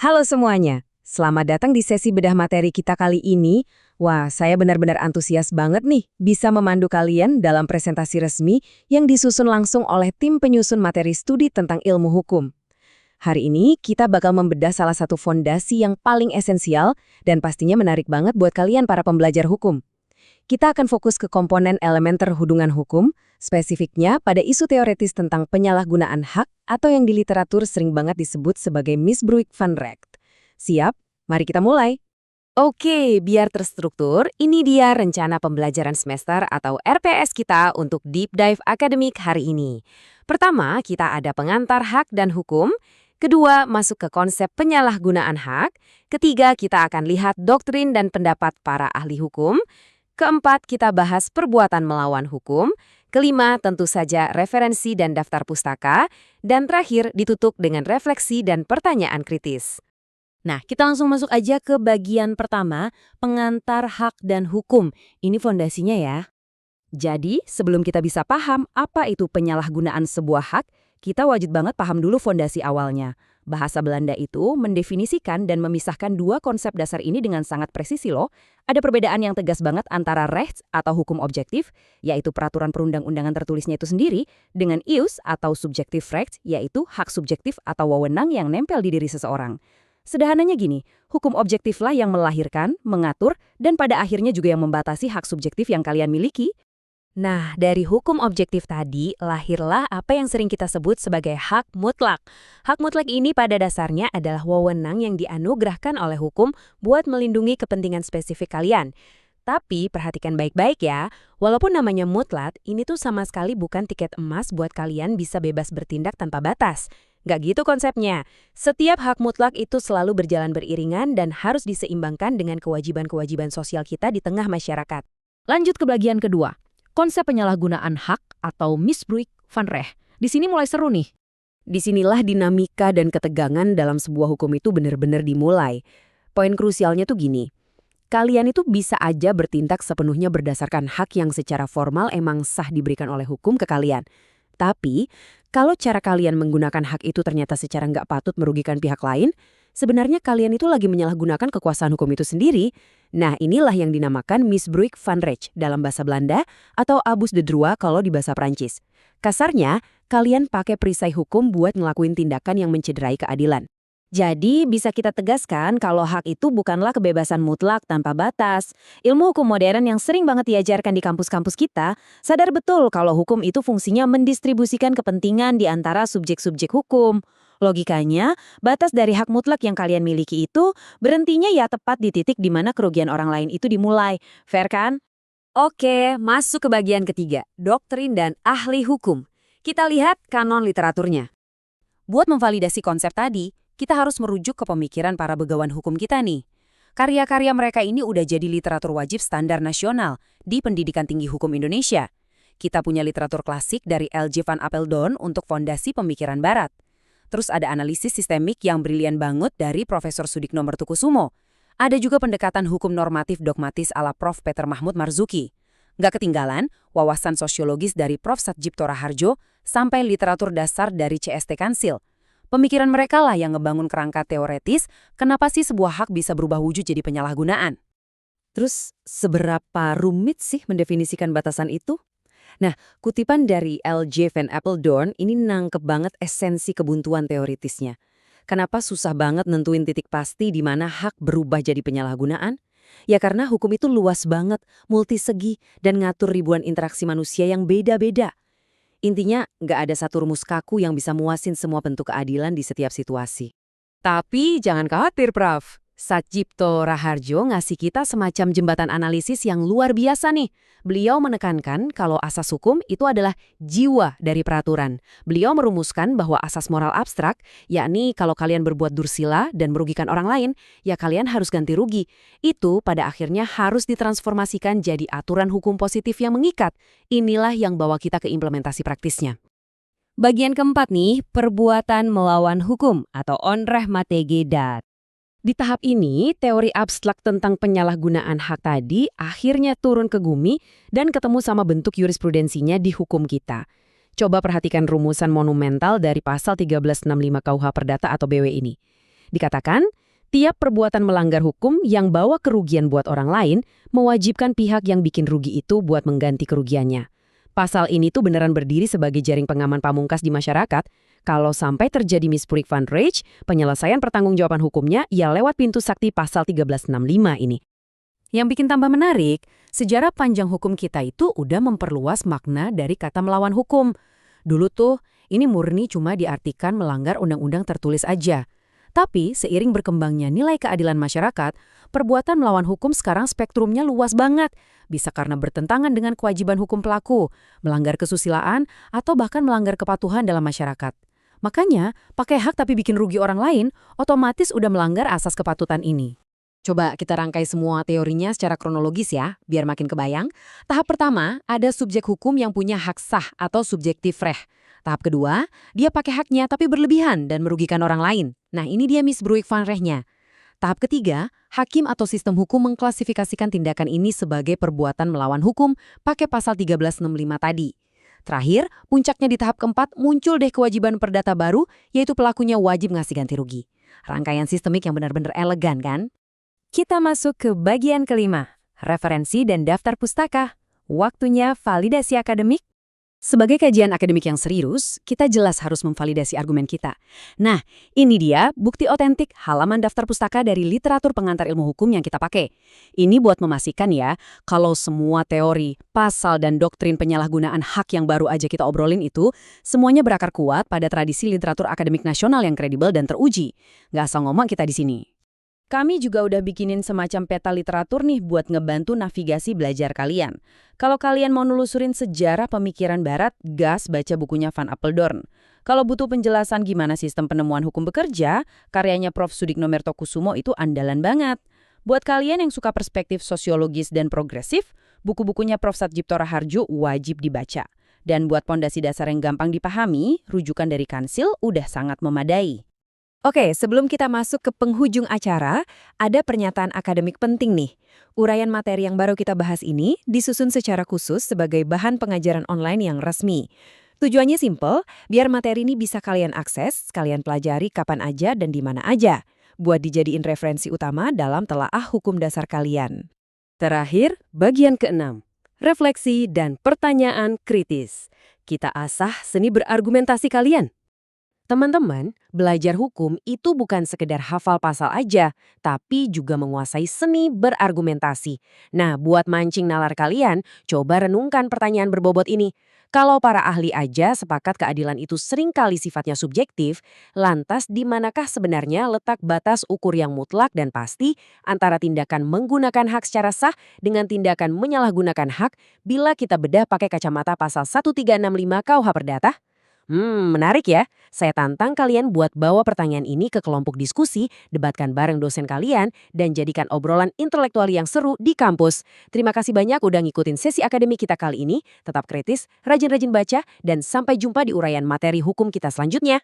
Halo semuanya, selamat datang di sesi bedah materi kita kali ini. Wah, saya benar-benar antusias banget nih bisa memandu kalian dalam presentasi resmi yang disusun langsung oleh tim penyusun materi studi tentang ilmu hukum. Hari ini kita bakal membedah salah satu fondasi yang paling esensial dan pastinya menarik banget buat kalian para pembelajar hukum. Kita akan fokus ke komponen elemen terhubungan hukum, spesifiknya pada isu teoretis tentang penyalahgunaan hak atau yang di literatur sering banget disebut sebagai misbruik van Recht. Siap? Mari kita mulai. Oke, biar terstruktur, ini dia rencana pembelajaran semester atau RPS kita untuk Deep Dive Akademik hari ini. Pertama, kita ada pengantar hak dan hukum. Kedua, masuk ke konsep penyalahgunaan hak. Ketiga, kita akan lihat doktrin dan pendapat para ahli hukum. Keempat, kita bahas perbuatan melawan hukum. Kelima, tentu saja referensi dan daftar pustaka. Dan terakhir, ditutup dengan refleksi dan pertanyaan kritis. Nah, kita langsung masuk aja ke bagian pertama, pengantar hak dan hukum. Ini fondasinya ya. Jadi, sebelum kita bisa paham apa itu penyalahgunaan sebuah hak, kita wajib banget paham dulu fondasi awalnya. Bahasa Belanda itu mendefinisikan dan memisahkan dua konsep dasar ini dengan sangat presisi loh. Ada perbedaan yang tegas banget antara rechts atau hukum objektif, yaitu peraturan perundang-undangan tertulisnya itu sendiri, dengan ius atau subjektif rechts, yaitu hak subjektif atau wewenang yang nempel di diri seseorang. Sederhananya gini, hukum objektiflah yang melahirkan, mengatur, dan pada akhirnya juga yang membatasi hak subjektif yang kalian miliki. Nah, dari hukum objektif tadi, lahirlah apa yang sering kita sebut sebagai hak mutlak. Hak mutlak ini pada dasarnya adalah wewenang yang dianugerahkan oleh hukum buat melindungi kepentingan spesifik kalian. Tapi, perhatikan baik-baik ya, walaupun namanya mutlak, ini tuh sama sekali bukan tiket emas buat kalian bisa bebas bertindak tanpa batas. Nggak gitu konsepnya. Setiap hak mutlak itu selalu berjalan beriringan dan harus diseimbangkan dengan kewajiban-kewajiban sosial kita di tengah masyarakat. Lanjut ke bagian kedua. Konsep penyalahgunaan hak atau misbruik van Recht. Di sini mulai seru nih. Disinilah dinamika dan ketegangan dalam sebuah hukum itu benar-benar dimulai. Poin krusialnya tuh gini. Kalian itu bisa aja bertindak sepenuhnya berdasarkan hak yang secara formal emang sah diberikan oleh hukum ke kalian. Tapi, kalau cara kalian menggunakan hak itu ternyata secara nggak patut merugikan pihak lain, sebenarnya kalian itu lagi menyalahgunakan kekuasaan hukum itu sendiri. Nah, inilah yang dinamakan misbruik van Recht dalam bahasa Belanda atau abus de droit kalau di bahasa Prancis. Kasarnya, kalian pakai perisai hukum buat ngelakuin tindakan yang mencederai keadilan. Jadi, bisa kita tegaskan kalau hak itu bukanlah kebebasan mutlak tanpa batas. Ilmu hukum modern yang sering banget diajarkan di kampus-kampus kita, sadar betul kalau hukum itu fungsinya mendistribusikan kepentingan di antara subjek-subjek hukum. Logikanya, batas dari hak mutlak yang kalian miliki itu berhentinya ya tepat di titik di mana kerugian orang lain itu dimulai. Fair kan? Oke, masuk ke bagian ketiga, doktrin dan ahli hukum. Kita lihat kanon literaturnya. Buat memvalidasi konsep tadi, kita harus merujuk ke pemikiran para begawan hukum kita nih. Karya-karya mereka ini udah jadi literatur wajib standar nasional di pendidikan tinggi hukum Indonesia. Kita punya literatur klasik dari L.J. van Apeldoorn untuk fondasi pemikiran barat. Terus ada analisis sistemik yang brilian banget dari Profesor Sudikno Mertukusumo. Ada juga pendekatan hukum normatif dogmatis ala Prof. Peter Mahmud Marzuki. Nggak ketinggalan, wawasan sosiologis dari Prof. Satjipto Raharjo sampai literatur dasar dari C.S.T. Kansil. Pemikiran mereka lah yang ngebangun kerangka teoretis kenapa sih sebuah hak bisa berubah wujud jadi penyalahgunaan. Terus, seberapa rumit sih mendefinisikan batasan itu? Nah, kutipan dari L.J. van Apeldoorn ini nangkep banget esensi kebuntuan teoritisnya. Kenapa susah banget nentuin titik pasti di mana hak berubah jadi penyalahgunaan? Ya karena hukum itu luas banget, multisegi, dan ngatur ribuan interaksi manusia yang beda-beda. Intinya, nggak ada satu rumus kaku yang bisa muasin semua bentuk keadilan di setiap situasi. Tapi jangan khawatir, Prof. Satjipto Raharjo ngasih kita semacam jembatan analisis yang luar biasa nih. Beliau menekankan kalau asas hukum itu adalah jiwa dari peraturan. Beliau merumuskan bahwa asas moral abstrak, yakni kalau kalian berbuat dursila dan merugikan orang lain, ya kalian harus ganti rugi. Itu pada akhirnya harus ditransformasikan jadi aturan hukum positif yang mengikat. Inilah yang bawa kita ke implementasi praktisnya. Bagian keempat nih, perbuatan melawan hukum atau onrecht mategedaad. Di tahap ini, teori abstrak tentang penyalahgunaan hak tadi akhirnya turun ke bumi dan ketemu sama bentuk jurisprudensinya di hukum kita. Coba perhatikan rumusan monumental dari pasal 1365 KUH Perdata atau BW ini. Dikatakan, tiap perbuatan melanggar hukum yang bawa kerugian buat orang lain mewajibkan pihak yang bikin rugi itu buat mengganti kerugiannya. Pasal ini tuh beneran berdiri sebagai jaring pengaman pamungkas di masyarakat. Kalau sampai terjadi misbruik fund rage, penyelesaian pertanggungjawaban hukumnya ya lewat pintu sakti pasal 1365 ini. Yang bikin tambah menarik, sejarah panjang hukum kita itu udah memperluas makna dari kata melawan hukum. Dulu tuh, ini murni cuma diartikan melanggar undang-undang tertulis aja. Tapi, seiring berkembangnya nilai keadilan masyarakat, perbuatan melawan hukum sekarang spektrumnya luas banget. Bisa karena bertentangan dengan kewajiban hukum pelaku, melanggar kesusilaan, atau bahkan melanggar kepatuhan dalam masyarakat. Makanya, pakai hak tapi bikin rugi orang lain, otomatis udah melanggar asas kepatutan ini. Coba kita rangkai semua teorinya secara kronologis ya, biar makin kebayang. Tahap pertama, ada subjek hukum yang punya hak sah atau subjektif reh. Tahap kedua, dia pakai haknya tapi berlebihan dan merugikan orang lain. Nah, ini dia misbruik van rehnya. Tahap ketiga, hakim atau sistem hukum mengklasifikasikan tindakan ini sebagai perbuatan melawan hukum pakai pasal 1365 tadi. Terakhir, puncaknya di tahap keempat muncul deh kewajiban perdata baru, yaitu pelakunya wajib ngasih ganti rugi. Rangkaian sistemik yang benar-benar elegan kan? Kita masuk ke bagian kelima, referensi dan daftar pustaka. Waktunya validasi akademik. Sebagai kajian akademik yang serius, kita jelas harus memvalidasi argumen kita. Nah, ini dia bukti otentik halaman daftar pustaka dari literatur pengantar ilmu hukum yang kita pakai. Ini buat memastikan ya, kalau semua teori, pasal, dan doktrin penyalahgunaan hak yang baru aja kita obrolin itu, semuanya berakar kuat pada tradisi literatur akademik nasional yang kredibel dan teruji. Nggak asal ngomong kita di sini. Kami juga udah bikinin semacam peta literatur nih buat ngebantu navigasi belajar kalian. Kalau kalian mau nelusurin sejarah pemikiran barat, gas baca bukunya Van Apeldoorn. Kalau butuh penjelasan gimana sistem penemuan hukum bekerja, karyanya Prof. Sudikno Mertokusumo itu andalan banget. Buat kalian yang suka perspektif sosiologis dan progresif, buku-bukunya Prof. Satjipto Raharjo wajib dibaca. Dan buat pondasi dasar yang gampang dipahami, rujukan dari Kansil udah sangat memadai. Oke, sebelum kita masuk ke penghujung acara, ada pernyataan akademik penting nih. Uraian materi yang baru kita bahas ini disusun secara khusus sebagai bahan pengajaran online yang resmi. Tujuannya simple, biar materi ini bisa kalian akses, kalian pelajari kapan aja dan di mana aja, buat dijadiin referensi utama dalam telaah hukum dasar kalian. Terakhir, bagian ke-6, refleksi dan pertanyaan kritis. Kita asah seni berargumentasi kalian. Teman-teman, belajar hukum itu bukan sekedar hafal pasal aja, tapi juga menguasai seni berargumentasi. Nah, buat mancing nalar kalian, coba renungkan pertanyaan berbobot ini. Kalau para ahli aja sepakat keadilan itu seringkali sifatnya subjektif, lantas di manakah sebenarnya letak batas ukur yang mutlak dan pasti antara tindakan menggunakan hak secara sah dengan tindakan menyalahgunakan hak bila kita bedah pakai kacamata pasal 1365 KUH Perdata? Menarik ya. Saya tantang kalian buat bawa pertanyaan ini ke kelompok diskusi, debatkan bareng dosen kalian, dan jadikan obrolan intelektual yang seru di kampus. Terima kasih banyak udah ngikutin sesi akademik kita kali ini. Tetap kritis, rajin-rajin baca, dan sampai jumpa di uraian materi hukum kita selanjutnya.